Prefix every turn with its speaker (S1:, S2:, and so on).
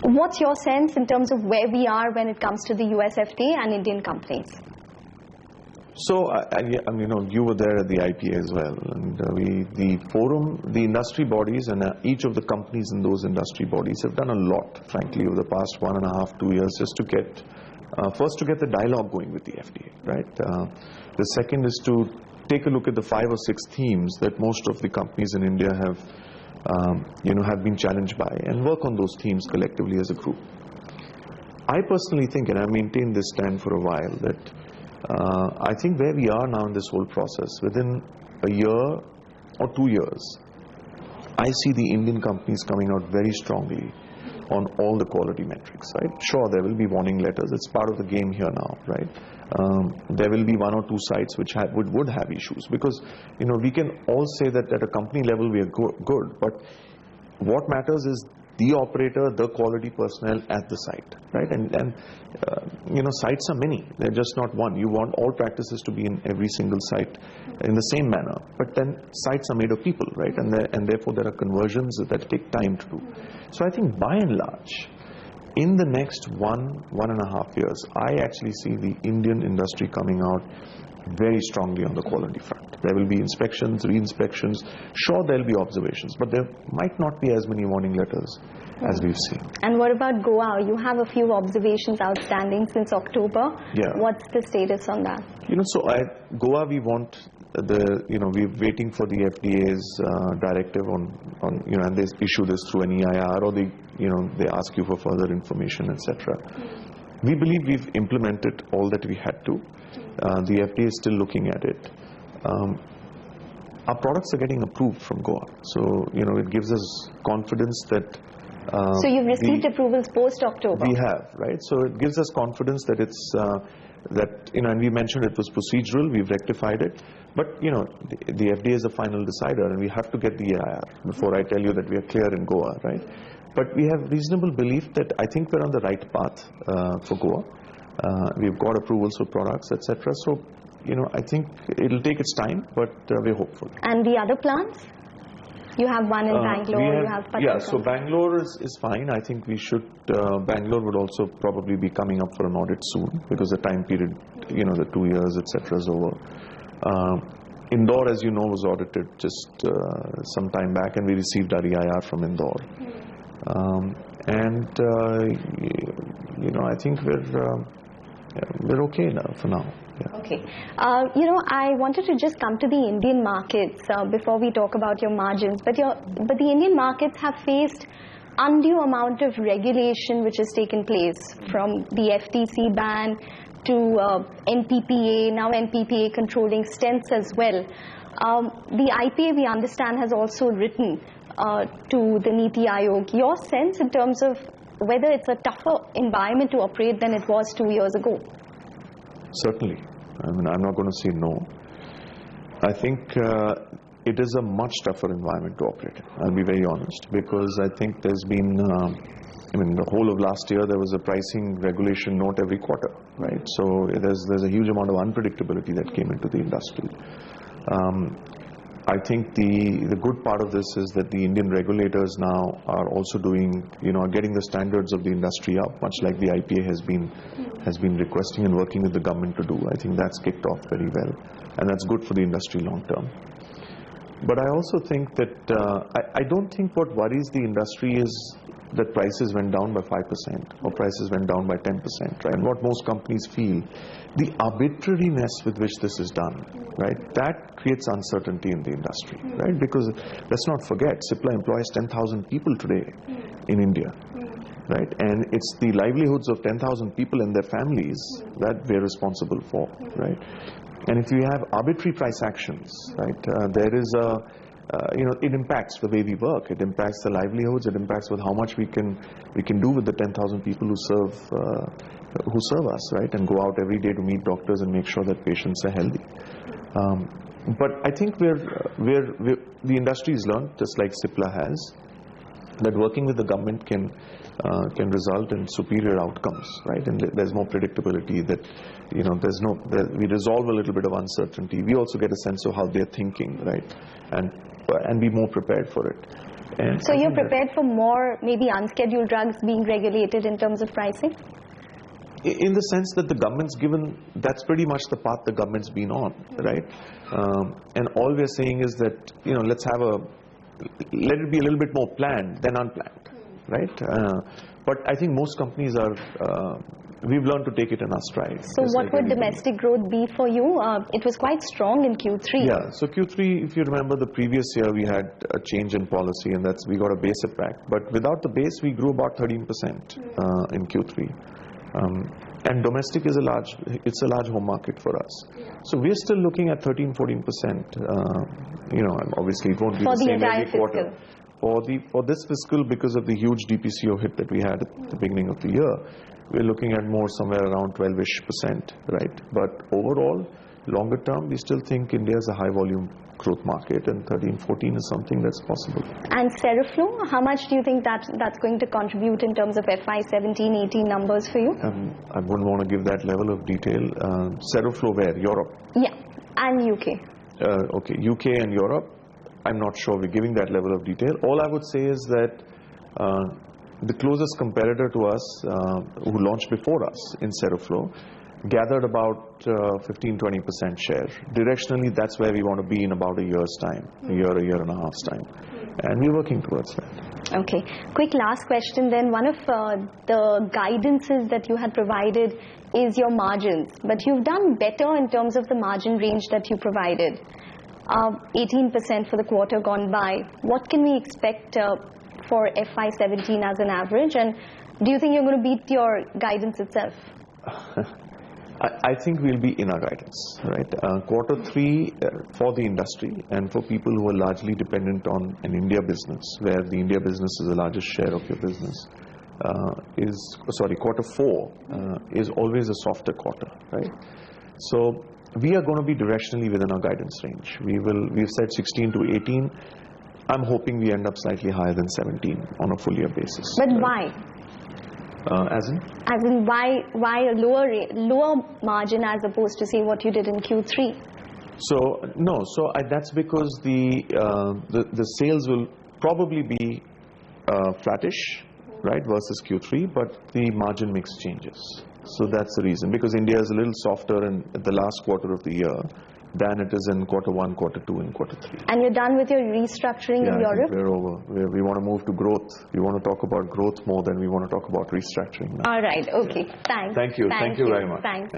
S1: What's your sense in terms of where we are when it comes to the USFDA and Indian companies?
S2: So, you were there at the IPA as well, and the forum, the industry bodies and each of the companies in those industry bodies have done a lot, frankly, over the past 1.5 to 2 years, just to get, first to get the dialogue going with the FDA, right? The second is to take a look at the 5 or 6 themes that most of the companies in India have, have been challenged by, and work on those themes collectively as a group. I personally think, and I maintained this stand for a while, that I think where we are now in this whole process, within a year or 2 years, I see the Indian companies coming out very strongly on all the quality metrics, right? Sure, there will be warning letters. It's part of the game here now, right? There will be 1 or 2 sites which would have issues, because, we can all say that at a company level we are good, but what matters is the operator, the quality personnel at the site, right? And sites are many. They're just not one. You want all practices to be in every single site in the same manner. But then sites are made of people, right? And therefore there are conversions that take time to do. So I think by and large, in the next 1.5 years, I actually see the Indian industry coming out very strongly on the quality front. There will be inspections, re-inspections. Sure, there will be observations, but there might not be as many warning letters as we've seen.
S1: And what about Goa? You have a few observations outstanding since October. Yeah. What's the status on that?
S2: So at Goa, we want we're waiting for the FDA's directive on and they issue this through an EIR, or they ask you for further information, etc. We believe we've implemented all that we had to. The FDA is still looking at it. Our products are getting approved from Goa, so it gives us confidence that.
S1: So you've received approvals post-October.
S2: We have, right? So it gives us confidence that it's and we mentioned it was procedural. We've rectified it, but the FDA is the final decider, and we have to get the EIR before I tell you that we are clear in Goa, right? But we have reasonable belief that I think we're on the right path for Goa. We've got approvals for products, etc. So, I think it'll take its time, but we're hopeful.
S1: And the other plants? You have one in Bangalore, you have Batra.
S2: Yeah, so Bangalore is fine. I think we should, Bangalore would also probably be coming up for an audit soon, because the time period, the 2 years, etc. is over. Indore, as you know, was audited just some time back, and we received our EIR from Indore. I think we're okay now for now. Yeah.
S1: Okay. I wanted to just come to the Indian markets before we talk about your margins. But the Indian markets have faced undue amount of regulation which has taken place, from the FTC ban to NPPA, now NPPA controlling stents as well. The IPA, we understand, has also written to the Niti Aayog. Your sense in terms of whether it's a tougher environment to operate than it was 2 years ago?
S2: Certainly. I mean, I'm not going to say no. I think it is a much tougher environment to operate in. I'll be very honest, because I think there's been, the whole of last year there was a pricing regulation note every quarter, right? So there's a huge amount of unpredictability that came into the industry. I think the good part of this is that the Indian regulators now are also doing, are getting the standards of the industry up, much like the IPA has been requesting and working with the government to do. I think that's kicked off very well, and that's good for the industry long term. But I also think that I don't think what worries the industry is that prices went down by 5% or prices went down by 10%, right? And what most companies feel, the arbitrariness with which this is done, right? That creates uncertainty in the industry, right? Because let's not forget, Cipla employs 10,000 people today in India, right? And it's the livelihoods of 10,000 people and their families that we're responsible for, right? And if you have arbitrary price actions, right, there is it impacts the way we work. It impacts the livelihoods. It impacts with how much we can do with the 10,000 people who serve us, right, and go out every day to meet doctors and make sure that patients are healthy. But I think the industry has learned, just like Cipla has, that working with the government can result in superior outcomes, right? And there's more predictability. That we resolve a little bit of uncertainty. We also get a sense of how they're thinking, right? And be more prepared for it. And
S1: so you're prepared for more maybe unscheduled drugs being regulated in terms of pricing?
S2: In the sense that the government's given, that's pretty much the path the government's been on, right? And all we're saying is that, let it be a little bit more planned than unplanned, right? But I think most companies we've learned to take it in our stride.
S1: So what would domestic growth be for you? It was quite strong in Q3.
S2: Yeah, so Q3, if you remember the previous year, we had a change in policy, and we got a base impact. But without the base, we grew about 13% in Q3. And domestic is a large home market for us. So we're still looking at 13-14%. Obviously it won't be
S1: for
S2: the same every
S1: fiscal
S2: quarter. For this fiscal, because of the huge DPCO hit that we had at the beginning of the year, we're looking at more somewhere around 12-ish%, right? But overall, longer term, we still think India is a high volume growth market, and 13-14 is something that's possible.
S1: And Seroflow, how much do you think that's going to contribute in terms of FY 17-18 numbers for you?
S2: I wouldn't want to give that level of detail. Seroflow where? Europe?
S1: Yeah, and UK.
S2: Okay, UK and Europe. I'm not sure we're giving that level of detail. All I would say is that the closest competitor to us, who launched before us in Seroflow, gathered about 15-20% share. Directionally, that's where we want to be in about a year's time, a year and a half's time. And we're working towards that.
S1: Okay. Quick last question then. One of the guidances that you had provided is your margins. But you've done better in terms of the margin range that you provided. 18% for the quarter gone by. What can we expect for FY 17 as an average? And do you think you're going to beat your guidance itself?
S2: I think we'll be in our guidance, right? Quarter 3 for the industry and for people who are largely dependent on an India business, where the India business is the largest share of your business, quarter 4 is always a softer quarter, right? So we are going to be directionally within our guidance range. We've said 16 to 18. I'm hoping we end up slightly higher than 17 on a full year basis.
S1: But
S2: right?
S1: Why?
S2: As
S1: in why a lower margin as opposed to say what you did in Q3?
S2: That's because the sales will probably be flattish, right, versus Q3, but the margin mix changes. So that's the reason, because India is a little softer in the last quarter of the year than it is in quarter 1, quarter 2, and quarter 3.
S1: And you're done with your restructuring in Europe?
S2: I think we're over. We want to move to growth. We want to talk about growth more than we want to talk about restructuring now.
S1: All right. Okay. Thanks.
S2: Thank you. Thank you very much.
S1: Thanks.